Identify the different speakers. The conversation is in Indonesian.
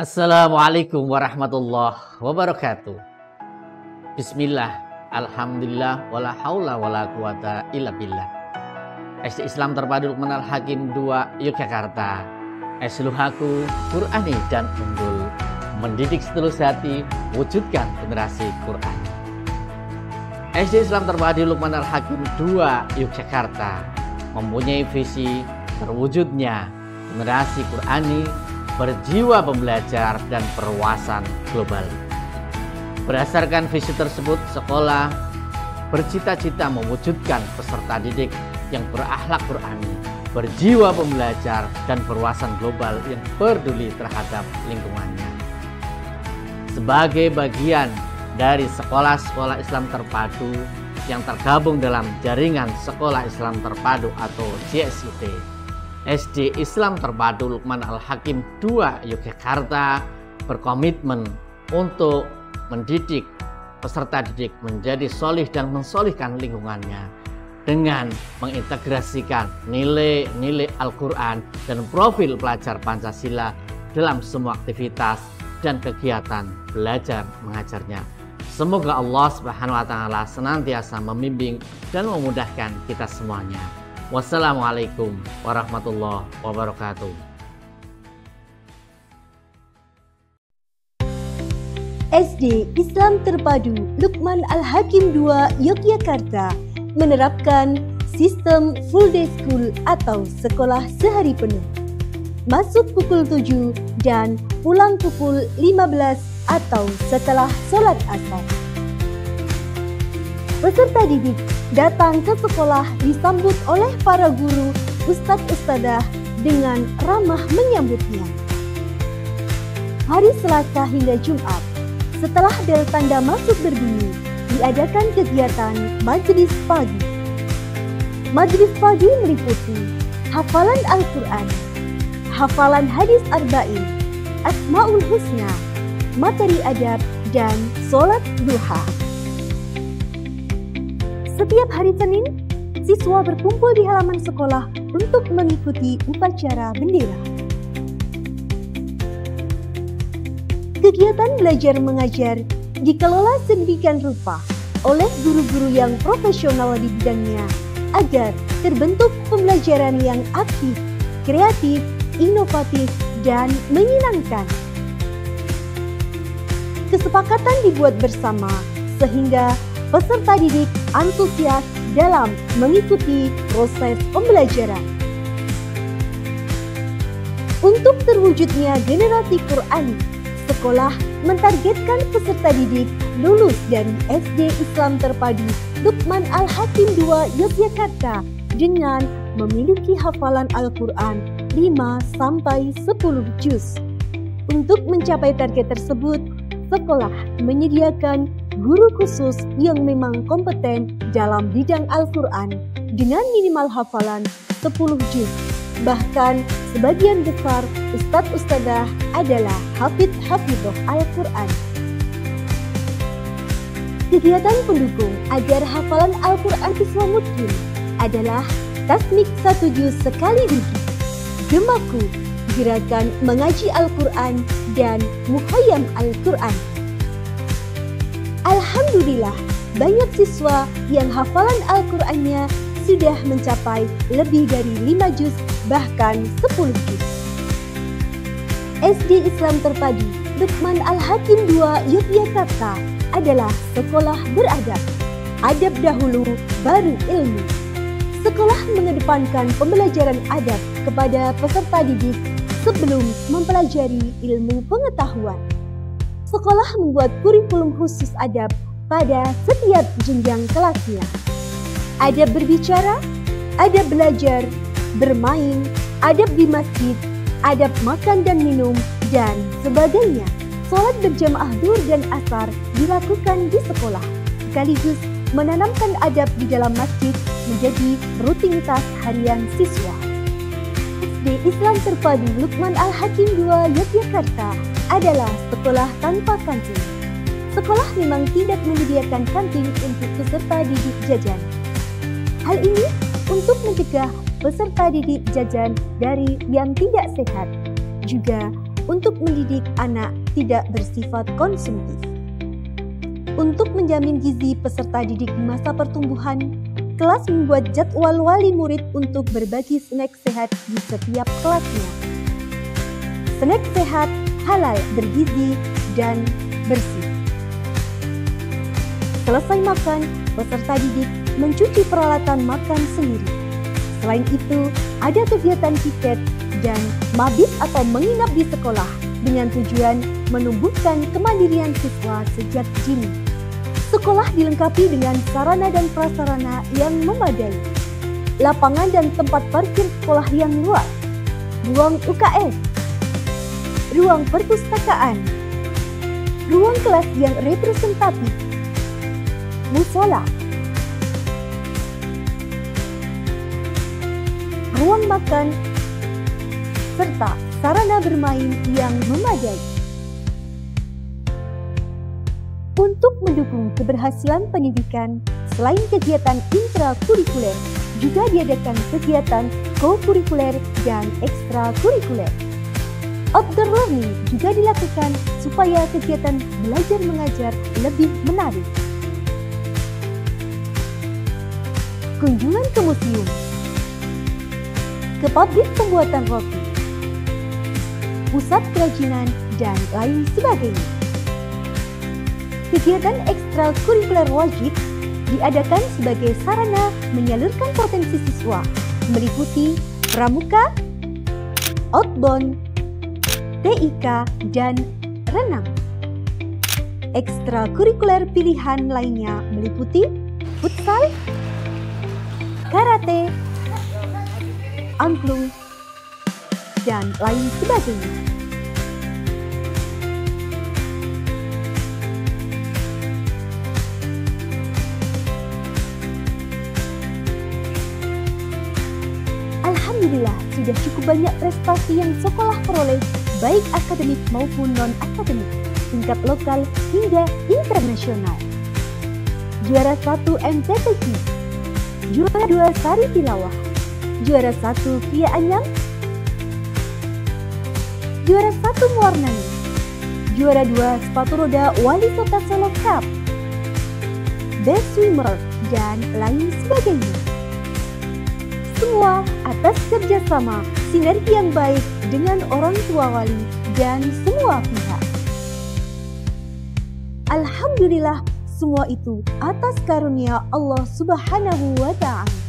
Speaker 1: Assalamualaikum warahmatullahi wabarakatuh. Bismillah, alhamdulillah, wala haula wala quwata illa billah. SD Islam Terpadu Luqman Al-Hakim 2 Yogyakarta. Esluhaku Qur'ani dan unggul, mendidik setulus hati, wujudkan generasi Qur'an. SD Islam Terpadu Luqman Al-Hakim 2 Yogyakarta mempunyai visi terwujudnya generasi Qur'ani berjiwa pembelajar dan perwawasan global. Berdasarkan visi tersebut, sekolah bercita-cita mewujudkan peserta didik yang berakhlak Qur'ani, berjiwa pembelajar dan perwawasan global yang peduli terhadap lingkungannya. Sebagai bagian dari sekolah-sekolah Islam terpadu yang tergabung dalam jaringan Sekolah Islam Terpadu atau JSIT, SD Islam Terpadu Luqman Al-Hakim 2 Yogyakarta berkomitmen untuk mendidik peserta didik menjadi solih dan mensolihkan lingkungannya dengan mengintegrasikan nilai-nilai Al-Quran dan profil pelajar Pancasila dalam semua aktivitas dan kegiatan belajar mengajarnya. Semoga Allah Subhanahu wa Ta'ala senantiasa membimbing dan memudahkan kita semuanya. Wassalamualaikum warahmatullahi wabarakatuh.
Speaker 2: SD Islam Terpadu Luqman Al-Hakim 2 Yogyakarta menerapkan sistem full day school atau sekolah sehari penuh. Masuk pukul 7 dan pulang pukul 15 atau setelah sholat asar. Peserta didik datang ke sekolah disambut oleh para guru, ustadz-ustadzah dengan ramah menyambutnya. Hari Selasa hingga Jumat, setelah bel tanda masuk berbunyi, diadakan kegiatan majelis pagi. Majelis pagi meliputi hafalan Al-Quran, hafalan hadis arba'in, asmaul husna, materi adab, dan sholat duha. Setiap hari Senin, siswa berkumpul di halaman sekolah untuk mengikuti upacara bendera. Kegiatan belajar mengajar dikelola sedemikian rupa oleh guru-guru yang profesional di bidangnya agar terbentuk pembelajaran yang aktif, kreatif, inovatif, dan menyenangkan. Kesepakatan dibuat bersama sehingga peserta didik antusias dalam mengikuti proses pembelajaran. Untuk terwujudnya generasi Qur'ani, sekolah mentargetkan peserta didik lulus dari SD Islam Terpadu Luqman Al-Hakim 2 Yogyakarta dengan memiliki hafalan Al-Quran 5-10 juz. Untuk mencapai target tersebut, sekolah menyediakan guru khusus yang memang kompeten dalam bidang Al-Quran dengan minimal hafalan 10 juz. Bahkan sebagian besar ustadz-ustadzah adalah hafidh-hafidhoh Al-Quran. Kegiatan pendukung agar hafalan Al-Quran siswa mungkin adalah tasmik 1 juz sekali wiki, gemaku, gerakan mengaji Al-Quran, dan muhayyam Al-Quran. Alhamdulillah, banyak siswa yang hafalan Al-Qurannya sudah mencapai lebih dari 5 juz, bahkan 10 juz. SD Islam Terpadu Luqman Al-Hakim 2 Yogyakarta adalah sekolah beradab. Adab dahulu, baru ilmu. Sekolah mengedepankan pembelajaran adab kepada peserta didik sebelum mempelajari ilmu pengetahuan. Sekolah membuat kurikulum khusus adab pada setiap jenjang kelasnya. Adab berbicara, adab belajar, bermain, adab di masjid, adab makan dan minum, dan sebagainya. Sholat berjamaah zuhur dan asar dilakukan di sekolah, sekaligus menanamkan adab di dalam masjid menjadi rutinitas harian siswa. SD Islam Terpadu Luqman Al-Hakim 2 Yogyakarta adalah sekolah tanpa kantin. Sekolah memang tidak menyediakan kantin untuk peserta didik jajan. Hal ini untuk mencegah peserta didik jajan dari yang tidak sehat. Juga untuk mendidik anak tidak bersifat konsumtif. Untuk menjamin gizi peserta didik di masa pertumbuhan, kelas membuat jadwal wali murid untuk berbagi snack sehat di setiap kelasnya. Snack sehat, halal, bergizi, dan bersih. Selesai makan, peserta didik mencuci peralatan makan sendiri. Selain itu, ada kegiatan piket dan mabit atau menginap di sekolah dengan tujuan menumbuhkan kemandirian siswa sejak dini. Sekolah dilengkapi dengan sarana dan prasarana yang memadai, lapangan dan tempat parkir sekolah yang luas, ruang UKS, ruang perpustakaan, ruang kelas yang representatif, musola, ruang makan, serta sarana bermain yang memadai. Untuk mendukung keberhasilan pendidikan, selain kegiatan intrakurikuler, juga diadakan kegiatan co-kurikuler dan ekstrakurikuler. Outdoor learning juga dilakukan supaya kegiatan belajar mengajar lebih menarik. Kunjungan ke museum, ke pabrik pembuatan roti, pusat kerajinan, dan lain sebagainya. Kegiatan ekstrakurikuler wajib diadakan sebagai sarana menyalurkan potensi siswa, meliputi pramuka, outbound, TIK, dan renang. Ekstrakurikuler pilihan lainnya meliputi futsal, karate, angklung, dan lain sebagainya. Alhamdulillah, sudah cukup banyak prestasi yang sekolah peroleh, baik akademik maupun non-akademik, tingkat lokal hingga internasional. Juara 1 MTTQ, juara 2 Sari Tilawah, juara 1 Kia Anyam, juara 1 Mewarnai, juara 2 sepatu roda Wali Kota Solo Cup, Best Swimmer, dan lain sebagainya. Semua atas kerjasama sinergi yang baik dengan orang tua wali dan semua pihak. Alhamdulillah, semua itu atas karunia Allah Subhanahu wa Ta'ala.